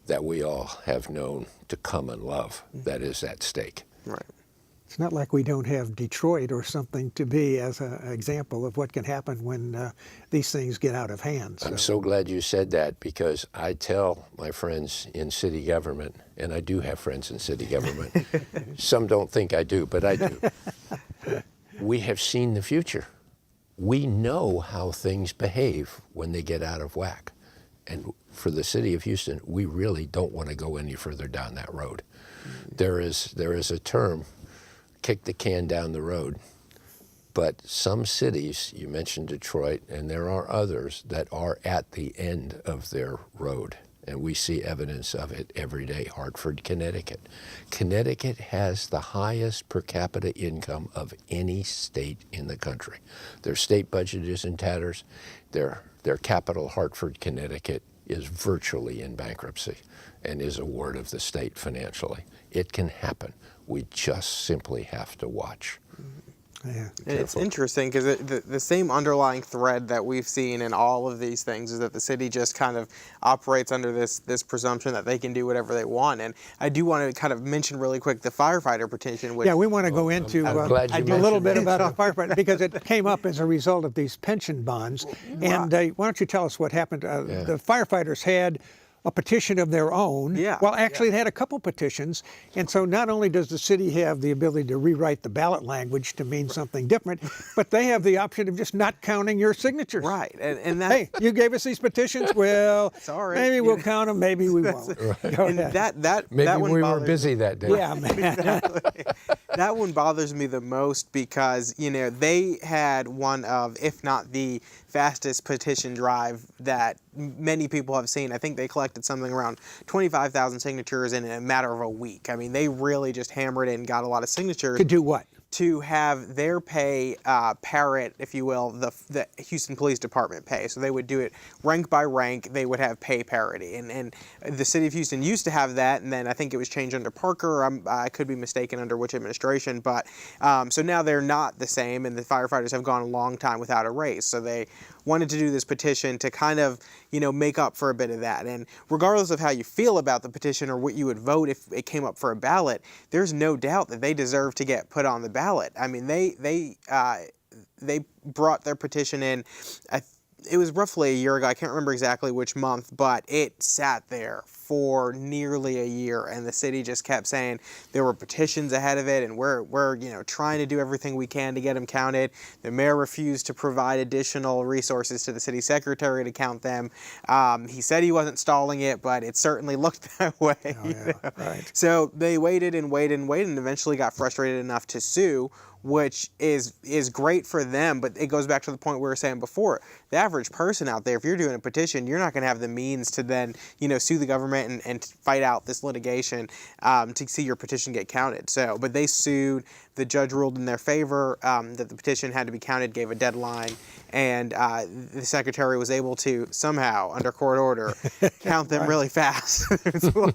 that we all have known to come and love that is at stake. Right. It's not like we don't have Detroit or something to be as an example of what can happen when these things get out of hand. I'm so glad you said that, because I tell my friends in city government, and I do have friends in city government, some don't think I do, but I do. We have seen the future. We know how things behave when they get out of whack. And for the city of Houston, we really don't want to go any further down that road. There is a term, kick the can down the road. But some cities, you mentioned Detroit, and there are others that are at the end of their road. And we see evidence of it every day. Hartford, Connecticut. Connecticut has the highest per capita income of any state in the country. Their state budget is in tatters. Their capital, Hartford, Connecticut, is virtually in bankruptcy and is a ward of the state financially. It can happen. We just simply have to watch. Yeah. And it's interesting because the same underlying thread that we've seen in all of these things is that the city just kind of operates under this presumption that they can do whatever they want. And I do want to kind of mention really quick the firefighter petition. Which, Yeah, we want to go into I'm glad you a little mentioned bit that. about the firefighter because it came up as a result of these pension bonds. And why don't you tell us what happened? The firefighters had a petition of their own. Yeah. Well, actually, they had a couple petitions. And so not only does the city have the ability to rewrite the ballot language to mean something different, but they have the option of just not counting your signatures. Right. And that, Hey, you gave us these petitions. Well, Sorry. maybe we'll count them, maybe we won't. Go and ahead. Maybe that one we were bothers busy that day. Yeah, man. That one bothers me the most because, they had one of, if not the fastest petition drive that many people have seen. I think they collected something around 25,000 signatures in a matter of a week. I mean, they really just hammered it and got a lot of signatures. To do what? To have their pay parrot, if you will, the Houston Police Department pay. So they would do it rank by rank. They would have pay parity. And the city of Houston used to have that, and then I think it was changed under Parker. I could be mistaken under which administration. But so now they're not the same, and the firefighters have gone a long time without a raise. So they wanted to do this petition to kind of, make up for a bit of that. And regardless of how you feel about the petition or what you would vote if it came up for a ballot, there's no doubt that they deserve to get put on the ballot. I mean, they brought their petition in. It was roughly a year ago. I can't remember exactly which month, but it sat there for nearly a year, and the city just kept saying there were petitions ahead of it, and we're trying to do everything we can to get them counted. The mayor refused to provide additional resources to the city secretary to count them. He said he wasn't stalling it, but it certainly looked that way. Oh, yeah. Right. So they waited and waited and waited, and eventually got frustrated enough to sue, which is great for them, but it goes back to the point we were saying before. The average person out there, if you're doing a petition, you're not going to have the means to then, sue the government and fight out this litigation to see your petition get counted. So, but they sued. The judge ruled in their favor that the petition had to be counted, gave a deadline, and the secretary was able to somehow, under court order, count them really fast. So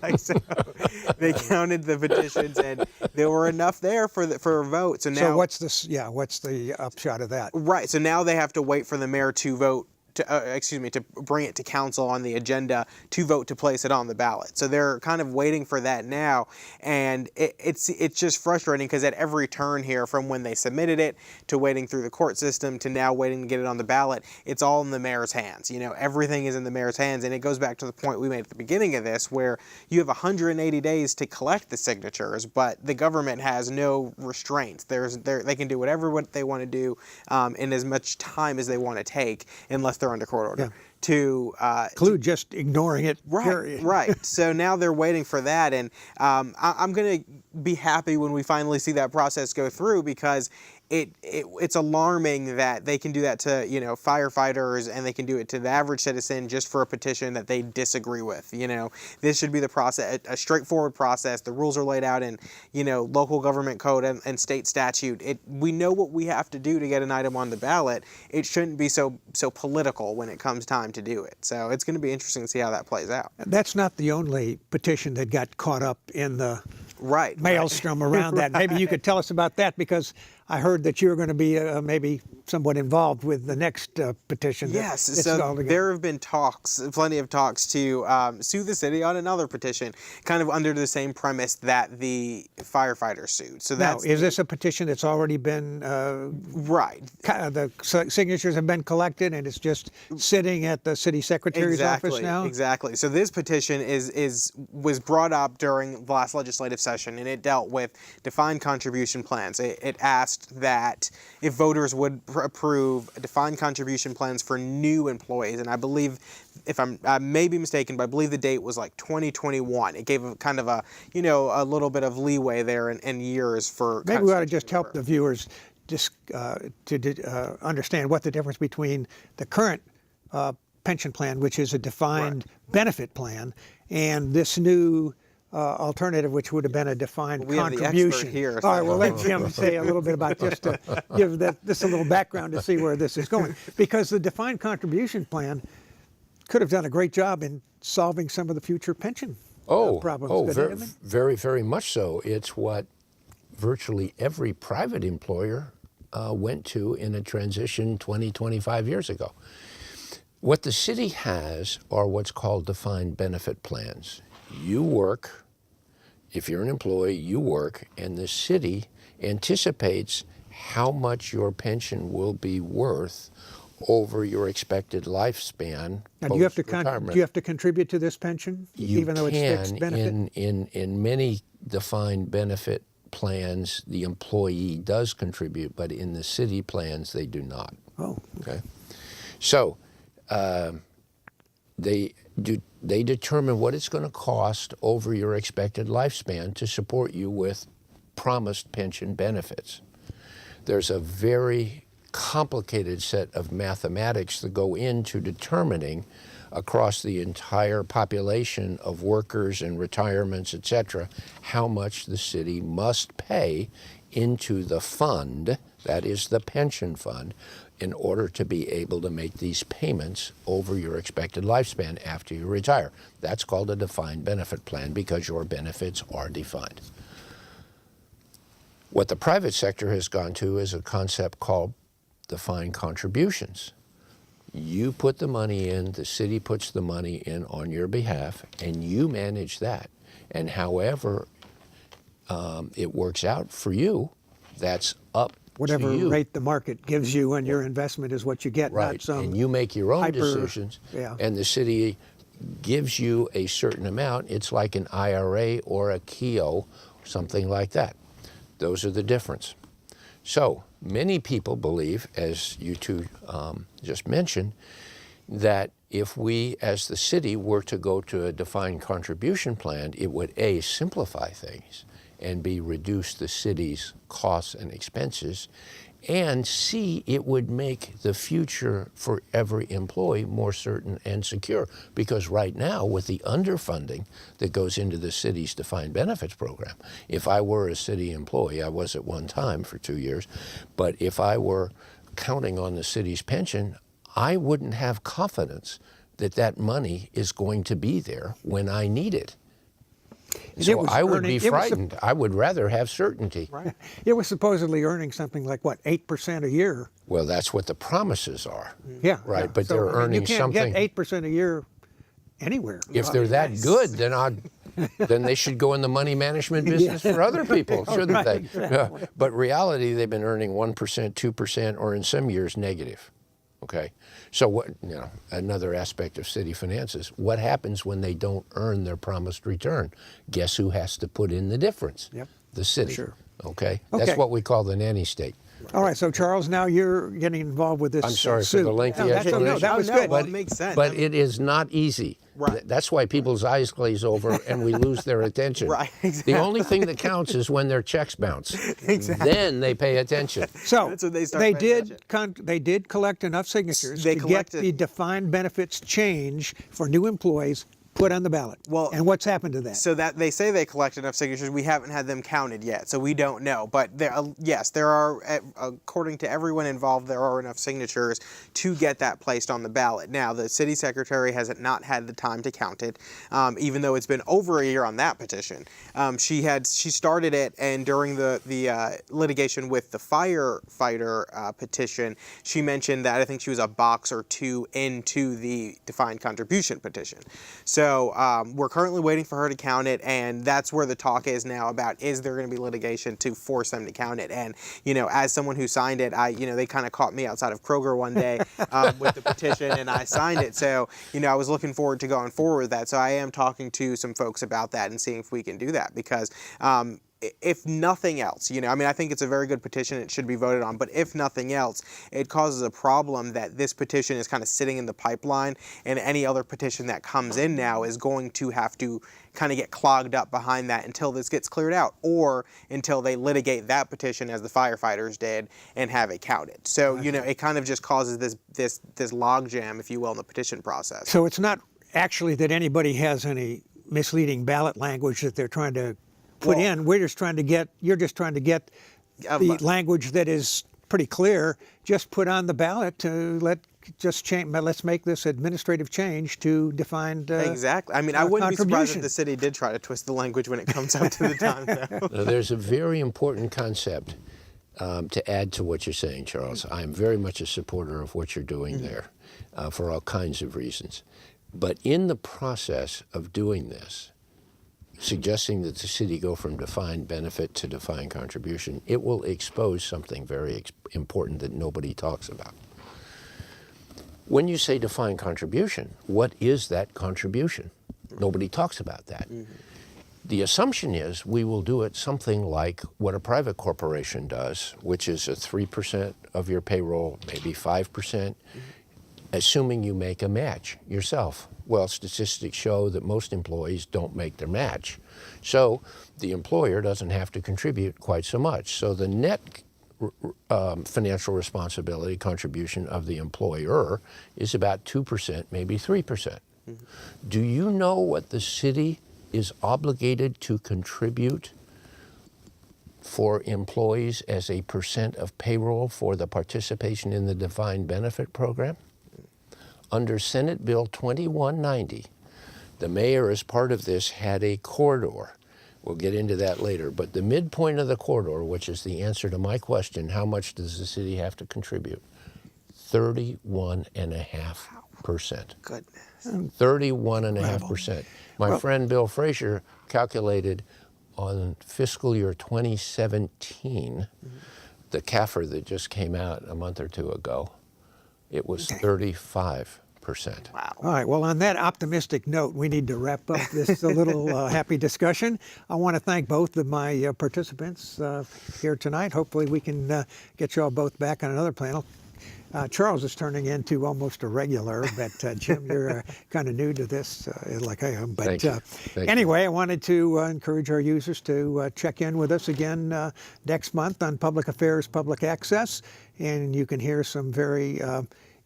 they counted the petitions, and there were enough there for a vote. So now, So what's the upshot of that? right. So now they have to wait for the mayor to vote. To bring it to council on the agenda to vote to place it on the ballot. So they're kind of waiting for that now, and it's just frustrating because at every turn here, from when they submitted it to waiting through the court system to now waiting to get it on the ballot, it's all in the mayor's hands. Everything is in the mayor's hands, and it goes back to the point we made at the beginning of this, where you have 180 days to collect the signatures, but the government has no restraints. They can do whatever they want to do in as much time as they want to take, unless they're under court order. Yeah. To Include just ignoring it. Period. Right. So now they're waiting for that, and I'm going to be happy when we finally see that process go through, because it's alarming that they can do that to firefighters, and they can do it to the average citizen just for a petition that they disagree with. This should be the process, a straightforward process. The rules are laid out in local government code and state statute. We know what we have to do to get an item on the ballot. It shouldn't be so political when it comes time to do it. So it's going to be interesting to see how that plays out. That's not the only petition that got caught up in the Right. maelstrom around that. Maybe you could tell us about that, because I heard that you're going to be maybe somewhat involved with the next petition. Yes, so there have been talks, plenty of talks, to sue the city on another petition, kind of under the same premise that the firefighters sued. So now, is this a petition that's already been right? The signatures have been collected, and it's just sitting at the city secretary's office now? Exactly. So this petition was brought up during the last legislative session, and it dealt with defined contribution plans. It asked that if voters would approve defined contribution plans for new employees, and I believe, if I may be mistaken, but I believe the date was like 2021. It gave a kind of a little bit of leeway there in years for. Maybe we ought to just help the viewers to understand what the difference between the current pension plan, which is a defined benefit plan, and this new alternative, which would have been a defined contribution. We have the expert here. All right, well, let Jim say a little bit about just to give this a little background to see where this is going. Because the defined contribution plan could have done a great job in solving some of the future pension problems. Very, very much so. It's what virtually every private employer went to in a transition 20, 25 years ago. What the city has are what's called defined benefit plans. You work, if you're an employee, you work, and the city anticipates how much your pension will be worth over your expected lifespan. Now, do you have to contribute to this pension, even though it's fixed benefit? In many defined benefit plans, the employee does contribute, but in the city plans, they do not. Oh. Okay. So they determine what it's going to cost over your expected lifespan to support you with promised pension benefits. There's a very complicated set of mathematics that go into determining across the entire population of workers and retirements, etc., how much the city must pay into the fund, that is the pension fund, in order to be able to make these payments over your expected lifespan after you retire. That's called a defined benefit plan because your benefits are defined. What the private sector has gone to is a concept called defined contributions. You put the money in, the city puts the money in on your behalf, and you manage that. And however it works out for you, that's up whatever to you. Rate the market gives you, and your investment is what you get. Right, not some and you make your own decisions, and the city gives you a certain amount. It's like an IRA or a KEO, something like that. Those are the difference. So many people believe, as you two just mentioned, that if we as the city were to go to a defined contribution plan, it would A, simplify things, and B, reduce the city's costs and expenses, and C, it would make the future for every employee more certain and secure. Because right now, with the underfunding that goes into the city's defined benefits program, if I were a city employee, I was at one time for 2 years, but if I were counting on the city's pension, I wouldn't have confidence that that money is going to be there when I need it. So I would be frightened. I would rather have certainty. Right. It was supposedly earning something like, what, 8% a year? Well, that's what the promises are. Yeah. Right, yeah. but so, they're earning something. You can't get 8% a year anywhere. If they're that good, then they should go in the money management business for other people, shouldn't they? Exactly. But reality, they've been earning 1%, 2%, or in some years negative. Okay, so what? Another aspect of city finances. What happens when they don't earn their promised return? Guess who has to put in the difference? Yep. The city. Sure. Okay, that's what we call the nanny state. All right, so Charles, now you're getting involved with this. I'm sorry suit. for the lengthy explanation. explanation. That was good. Well, it makes sense. But it is not easy. Right. That's why people's eyes glaze over and we lose their attention. Right, exactly. The only thing that counts is when their checks bounce. Exactly. Then they pay attention. So That's when they start they did collect enough signatures They to collected- get the defined benefits change for new employees put on the ballot. Well, and what's happened to that? So that they say they collect enough signatures, we haven't had them counted yet, so we don't know. But yes, there are, according to everyone involved, there are enough signatures to get that placed on the ballot. Now, the city secretary has not had the time to count it, even though it's been over a year on that petition. She started it, and during the litigation with the firefighter petition, she mentioned that I think she was a box or two into the defined contribution petition. So we're currently waiting for her to count it, and that's where the talk is now about, is there going to be litigation to force them to count it? And, as someone who signed it, they kind of caught me outside of Kroger one day with the petition, and I signed it. So, I was looking forward to going forward with that. So I am talking to some folks about that and seeing if we can do that, because if nothing else, I think it's a very good petition. It should be voted on. But if nothing else, it causes a problem that this petition is kind of sitting in the pipeline, and any other petition that comes in now is going to have to kind of get clogged up behind that until this gets cleared out, or until they litigate that petition as the firefighters did and have it counted. So, it kind of just causes this logjam, if you will, in the petition process. So it's not actually that anybody has any misleading ballot language that they're trying to put in. You're just trying to get the language that is pretty clear just put on the ballot to let's make this administrative change to define exactly. I wouldn't be surprised if the city did try to twist the language when it comes up to the time, though. Now, there's a very important concept to add to what you're saying, Charles. I'm very much a supporter of what you're doing there for all kinds of reasons. But in the process of doing this, suggesting that the city go from defined benefit to defined contribution, it will expose something very important that nobody talks about. When you say defined contribution, what is that contribution? Nobody talks about that. The assumption is we will do it something like what a private corporation does, which is a 3% of your payroll, maybe 5%, assuming you make a match yourself. Well, statistics show that most employees don't make their match. So the employer doesn't have to contribute quite so much. So the net financial responsibility contribution of the employer is about 2%, maybe 3%. Do you know what the city is obligated to contribute for employees as a percent of payroll for the participation in the defined benefit program? Under Senate Bill 2190, the mayor, as part of this, had a corridor. We'll get into that later. But the midpoint of the corridor, which is the answer to my question, how much does the city have to contribute? 31.5%. Goodness. 31.5%. My friend Bill Frazier calculated on fiscal year 2017, the CAFR that just came out a month or two ago, it was 35%. Wow. All right. Well, on that optimistic note, we need to wrap up this little happy discussion. I want to thank both of my participants here tonight. Hopefully we can get you all both back on another panel. Charles is turning into almost a regular, but Jim, you're kind of new to this, like I am. But anyway, I wanted to encourage our users to check in with us again next month on Public Affairs, Public Access, and you can hear some very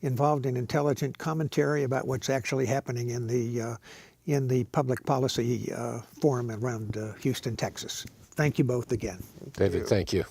involved and intelligent commentary about what's actually happening in the public policy forum around Houston, Texas. Thank you both again. David, thank you.